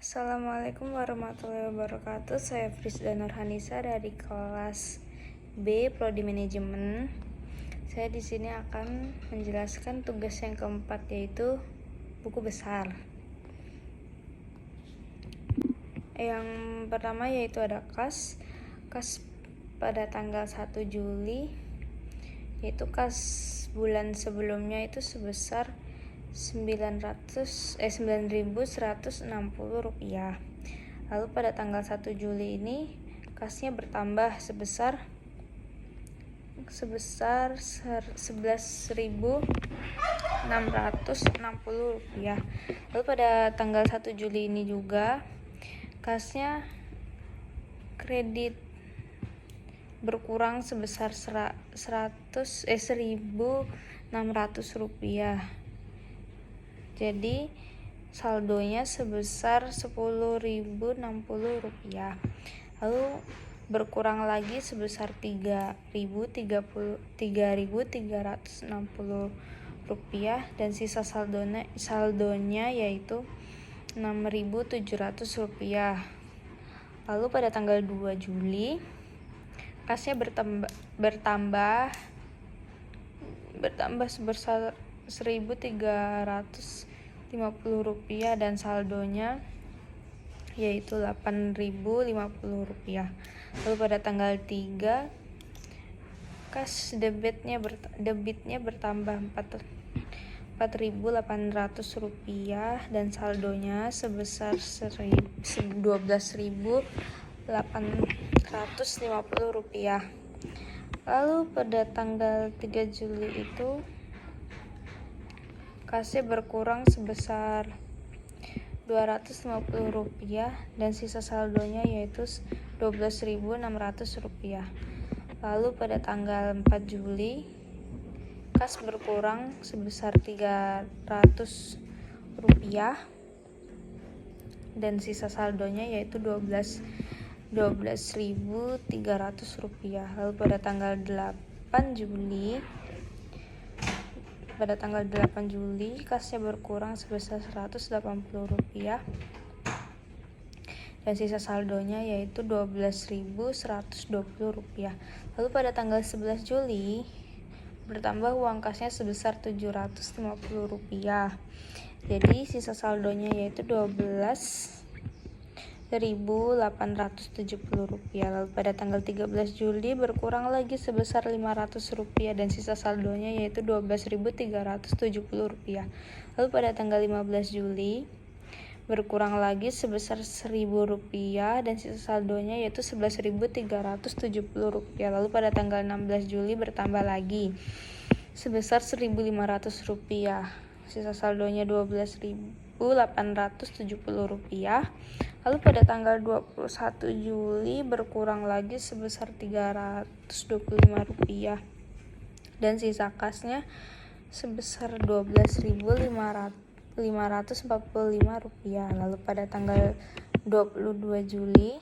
Assalamualaikum warahmatullahi wabarakatuh. Saya Frisda Nurhanisa dari kelas B Prodi Manajemen. Saya di sini akan menjelaskan tugas yang keempat, yaitu buku besar. Yang pertama yaitu ada kas pada tanggal 1 Juli, yaitu kas bulan sebelumnya itu sebesar 9.160 rupiah. Lalu pada tanggal 1 Juli ini kasnya bertambah sebesar 11.660 rupiah. Lalu pada tanggal 1 Juli ini juga kasnya kredit berkurang sebesar 1.600 rupiah. Jadi saldonya sebesar 10.060 rupiah. Lalu berkurang lagi sebesar 3.360 rupiah, dan sisa saldonya yaitu 6.700 rupiah. Lalu pada tanggal 2 Juli kasnya bertambah sebesar 1.350 rupiah, dan saldonya yaitu 8.050 rupiah. Lalu pada tanggal 3 kas debitnya bertambah 4.800 rupiah, dan saldonya sebesar 12.850 rupiah. Lalu pada tanggal 3 Juli itu kasnya berkurang sebesar 250 rupiah, dan sisa saldonya yaitu 12.600 rupiah. Lalu pada tanggal 4 Juli kas berkurang sebesar 300 rupiah, dan sisa saldonya yaitu 12.300 rupiah. Lalu pada tanggal 8 Juli kasnya berkurang sebesar 180 rupiah, dan sisa saldonya yaitu 12.120 rupiah. Lalu pada tanggal 11 Juli bertambah uang kasnya sebesar 750 rupiah. Jadi sisa saldonya yaitu 12.870 rupiah. Lalu pada tanggal 13 Juli berkurang lagi sebesar 500 rupiah, dan sisa saldonya yaitu 12.370 rupiah. Lalu pada tanggal 15 Juli berkurang lagi sebesar 1.000 rupiah, dan sisa saldonya yaitu 11.370 rupiah. Lalu pada tanggal 16 Juli bertambah lagi sebesar 1.500 rupiah. Sisa saldonya 12.870 rupiah. Lalu pada tanggal 21 Juli berkurang lagi sebesar 325 rupiah, dan sisa kasnya sebesar 12.545 rupiah. Lalu pada tanggal 22 Juli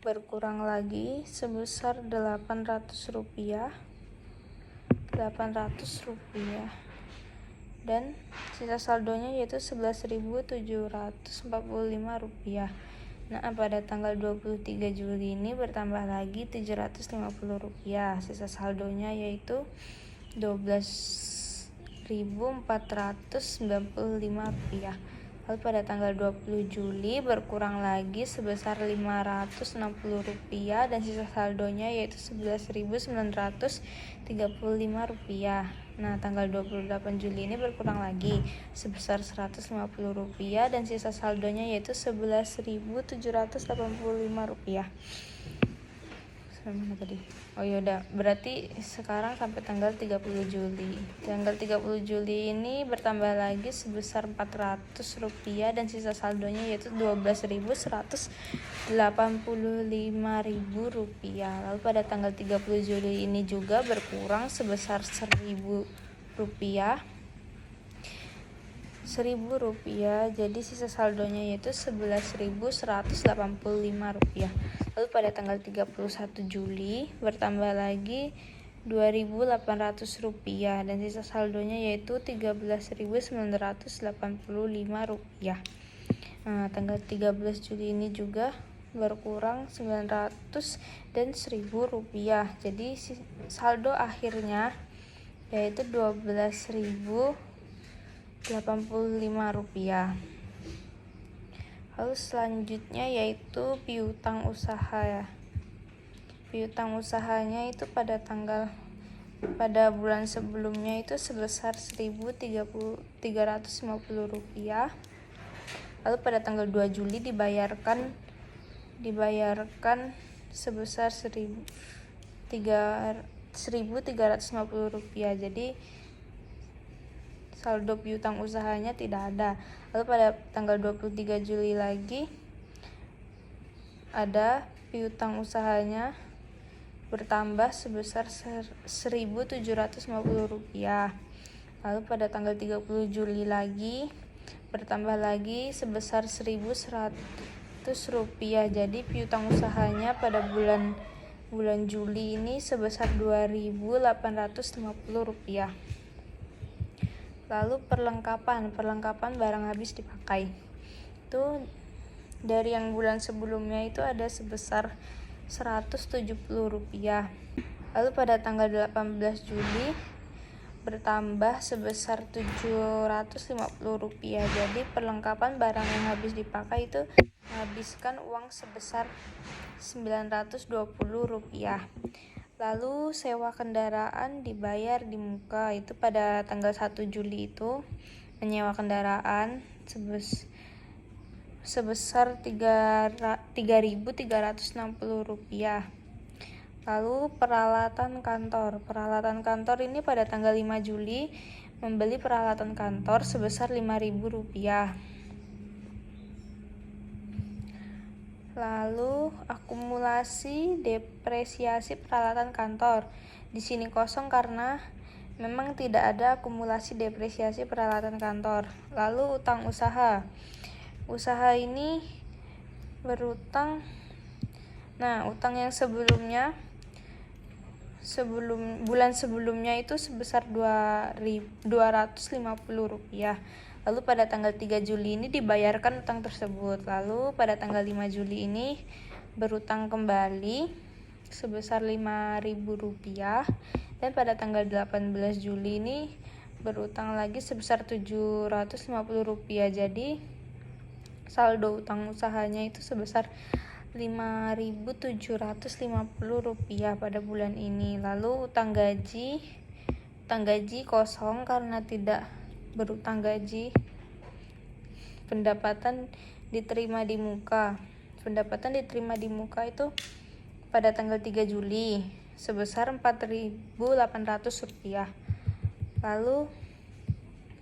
berkurang lagi sebesar 800 rupiah, dan sisa saldonya yaitu 11.745 rupiah. Nah, pada tanggal 23 Juli ini bertambah lagi 750 rupiah. Sisa saldonya yaitu 12.495 rupiah. Lalu pada tanggal 20 Juli berkurang lagi sebesar 560 rupiah, dan sisa saldonya yaitu 11.935 rupiah. Nah, tanggal 28 Juli ini berkurang lagi sebesar 150 rupiah, dan sisa saldonya yaitu 11.785 rupiah. Mana tadi? Oh yaudah, berarti sekarang sampai tanggal 30 Juli. Tanggal 30 Juli ini bertambah lagi sebesar 400 rupiah, dan sisa saldonya yaitu 12.185 rupiah. Lalu pada tanggal 30 Juli ini juga berkurang sebesar 1.000 rupiah. Jadi sisa saldonya yaitu 11.185 rupiah. Lalu pada tanggal 31 Juli bertambah lagi 2.800 rupiah, dan sisa saldonya yaitu 13.985 rupiah. Nah, tanggal 13 Juli ini juga berkurang 900 dan 1000 rupiah. Jadi saldo akhirnya yaitu 12.085 rupiah. Lalu selanjutnya yaitu piutang usaha ya. Piutang usahanya itu pada bulan sebelumnya itu sebesar 1.350 rupiah. Lalu pada tanggal 2 Juli dibayarkan sebesar 1.350 rupiah. Jadi saldo piutang usahanya tidak ada. Lalu pada tanggal 23 Juli lagi ada piutang usahanya bertambah sebesar 1.750 rupiah. Lalu pada tanggal 30 Juli lagi bertambah lagi sebesar 1.100 rupiah. Jadi piutang usahanya pada bulan Juli ini sebesar 2.850 rupiah. Lalu perlengkapan barang habis dipakai itu dari yang bulan sebelumnya itu ada sebesar 170 rupiah. Lalu pada tanggal 18 Juli bertambah sebesar 750 rupiah. Jadi perlengkapan barang yang habis dipakai itu menghabiskan uang sebesar 920 rupiah. Lalu sewa kendaraan dibayar di muka itu pada tanggal 1 Juli itu menyewa kendaraan sebesar 3.360 rupiah. Lalu peralatan kantor ini pada tanggal 5 Juli membeli peralatan kantor sebesar 5.000 rupiah. Lalu akumulasi depresiasi peralatan kantor. Di sini kosong karena memang tidak ada akumulasi depresiasi peralatan kantor. Lalu utang usaha. Usaha ini berutang. Nah, utang yang bulan sebelumnya itu sebesar 250 rupiah. Lalu pada tanggal 3 Juli ini dibayarkan utang tersebut. Lalu pada tanggal 5 Juli ini berutang kembali sebesar 5.000 rupiah. Dan pada tanggal 18 Juli ini berutang lagi sebesar 750 rupiah. Jadi saldo utang usahanya itu sebesar 5.750 rupiah pada bulan ini. Lalu utang gaji kosong karena tidak berutang gaji. Pendapatan diterima di muka itu pada tanggal 3 Juli sebesar 4.800 rupiah. Lalu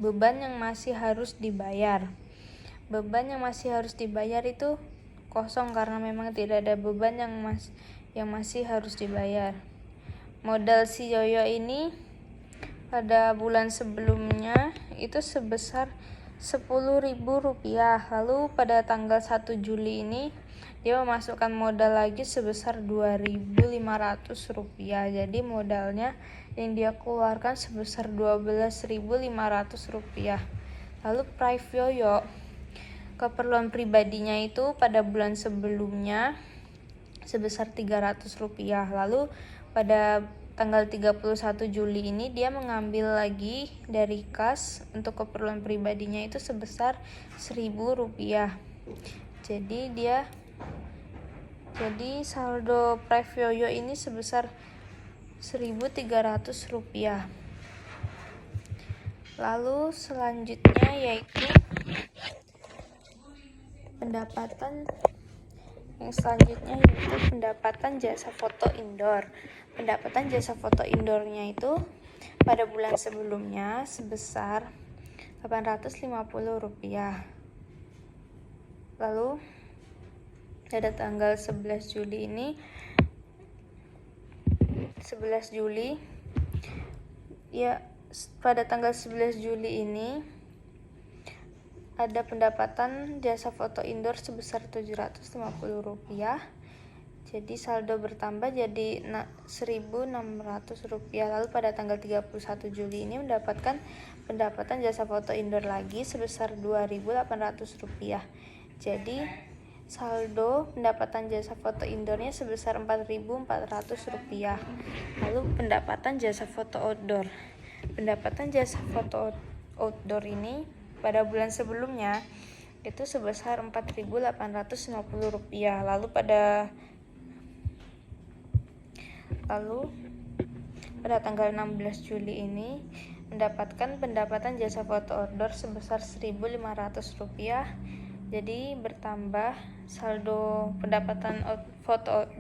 beban yang masih harus dibayar itu kosong karena memang tidak ada beban yang masih harus dibayar. Modal si Yoyo ini pada bulan sebelumnya itu sebesar 10.000 rupiah. Lalu pada tanggal 1 Juli ini dia memasukkan modal lagi sebesar 2.500 rupiah. Jadi modalnya yang dia keluarkan sebesar 12.500 rupiah. Lalu Private Yoyo, keperluan pribadinya itu pada bulan sebelumnya sebesar 300 rupiah. Lalu pada tanggal 31 Juli ini dia mengambil lagi dari kas untuk keperluan pribadinya itu sebesar 1.000 rupiah. Jadi saldo Private Yoyo ini sebesar 1.300 rupiah. Lalu selanjutnya yaitu pendapatan jasa foto indoor. Pendapatan jasa foto indoornya itu pada bulan sebelumnya sebesar 850 rupiah. Lalu pada tanggal 11 Juli ini ada pendapatan jasa foto indoor sebesar 750 rupiah. Jadi saldo bertambah jadi 1.600 rupiah. Lalu pada tanggal 31 Juli ini mendapatkan pendapatan jasa foto indoor lagi sebesar 2.800 rupiah. Jadi saldo pendapatan jasa foto indoornya sebesar Rp4.400. Lalu pendapatan jasa foto outdoor. Pendapatan jasa foto outdoor ini pada bulan sebelumnya itu sebesar Rp4.850. Lalu pada tanggal 16 Juli ini mendapatkan pendapatan jasa foto outdoor sebesar Rp1.500. Jadi bertambah saldo pendapatan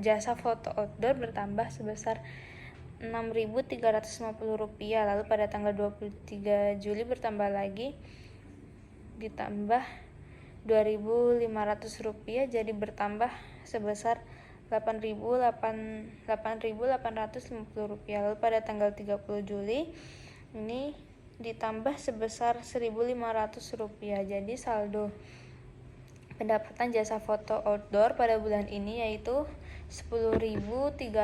jasa foto outdoor bertambah sebesar Rp6.350. Lalu pada tanggal 23 Juli bertambah lagi, ditambah Rp2.500, jadi bertambah sebesar Rp8.850. Lalu pada tanggal 30 Juli ini ditambah sebesar Rp1.500. Jadi saldo pendapatan jasa foto outdoor pada bulan ini yaitu Rp10.350.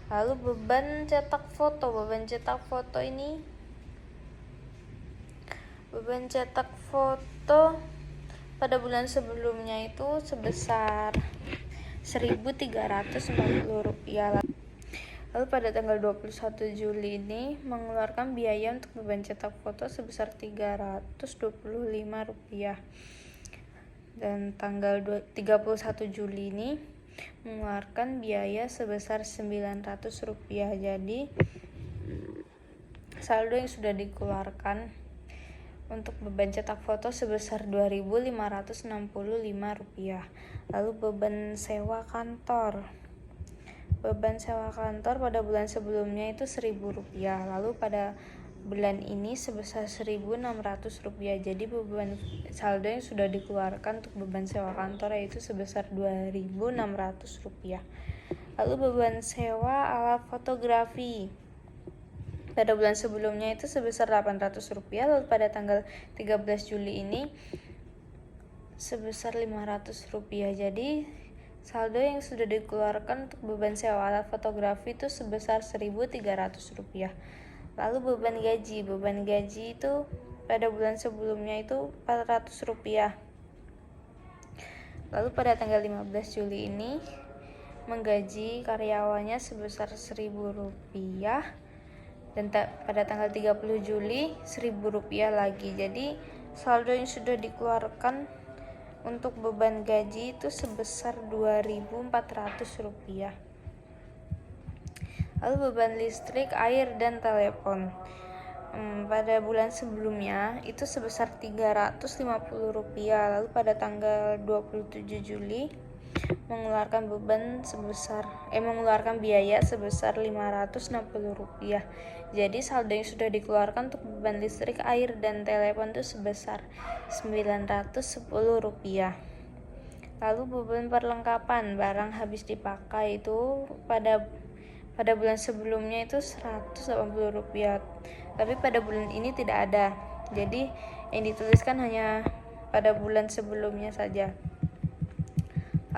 Lalu beban cetak foto. Beban cetak foto pada bulan sebelumnya itu sebesar Rp1.340. Lalu pada tanggal 21 Juli ini mengeluarkan biaya untuk beban cetak foto sebesar Rp325. Dan tanggal 31 Juli ini mengeluarkan biaya sebesar Rp900. Jadi saldo yang sudah dikeluarkan untuk beban cetak foto sebesar Rp2.565. Lalu beban sewa kantor. Beban sewa kantor pada bulan sebelumnya itu Rp1.000. Lalu pada bulan ini sebesar Rp1.600. Jadi beban saldo yang sudah dikeluarkan untuk beban sewa kantor yaitu sebesar Rp2.600. Lalu beban sewa alat fotografi pada bulan sebelumnya itu sebesar Rp800. Lalu pada tanggal 13 Juli ini sebesar Rp500. Jadi saldo yang sudah dikeluarkan untuk beban sewa alat fotografi itu sebesar Rp1.300. Lalu beban gaji. Beban gaji itu pada bulan sebelumnya itu Rp400. Lalu pada tanggal 15 Juli ini menggaji karyawannya sebesar Rp1.000. Dan pada tanggal 30 Juli Rp1.000 lagi. Jadi saldo yang sudah dikeluarkan untuk beban gaji itu sebesar Rp2.400. Lalu beban listrik, air, dan telepon. Pada bulan sebelumnya itu sebesar Rp350. Lalu pada tanggal 27 Juli mengeluarkan biaya sebesar Rp560. Jadi saldo yang sudah dikeluarkan untuk beban listrik, air, dan telepon itu sebesar Rp910. Lalu beban perlengkapan barang habis dipakai itu pada bulan sebelumnya itu Rp180. Tapi pada bulan ini tidak ada. Jadi yang dituliskan hanya pada bulan sebelumnya saja.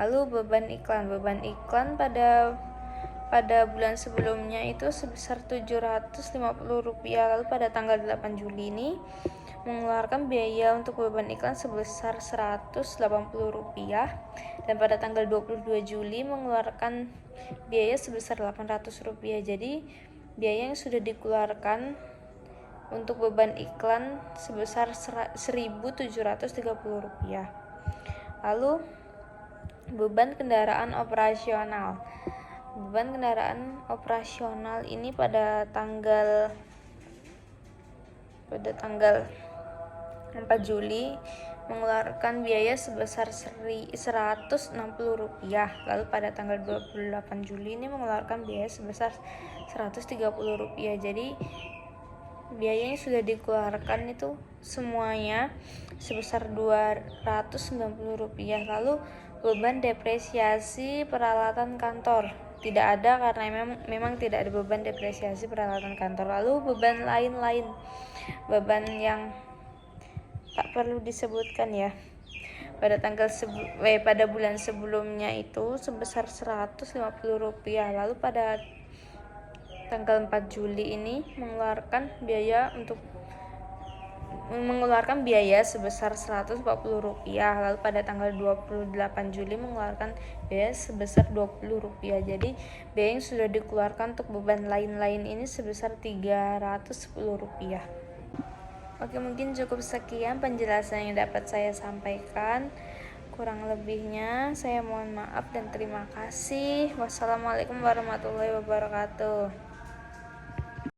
Lalu beban iklan. Beban iklan pada bulan sebelumnya itu sebesar Rp750. Lalu pada tanggal 8 Juli ini mengeluarkan biaya untuk beban iklan sebesar Rp180. Dan pada tanggal 22 Juli mengeluarkan biaya sebesar Rp800. Jadi biaya yang sudah dikeluarkan untuk beban iklan sebesar Rp1.730. Lalu beban kendaraan operasional. Beban kendaraan operasional ini pada tanggal 4 Juli mengeluarkan biaya sebesar Rp160. Lalu pada tanggal 28 Juli ini mengeluarkan biaya sebesar Rp130. Jadi biaya yang sudah dikeluarkan itu semuanya sebesar Rp290. Lalu beban depresiasi peralatan kantor tidak ada karena memang tidak ada beban depresiasi peralatan kantor. Lalu beban lain-lain, beban yang tak perlu disebutkan ya. Pada bulan sebelumnya itu sebesar Rp150. Lalu pada tanggal 4 Juli ini mengeluarkan biaya untuk mengeluarkan biaya sebesar Rp140, lalu pada tanggal 28 Juli mengeluarkan biaya sebesar Rp20. Jadi biaya yang sudah dikeluarkan untuk beban lain-lain ini sebesar Rp310. Oke, mungkin cukup sekian penjelasan yang dapat saya sampaikan. Kurang lebihnya saya mohon maaf dan terima kasih. Wassalamualaikum warahmatullahi wabarakatuh.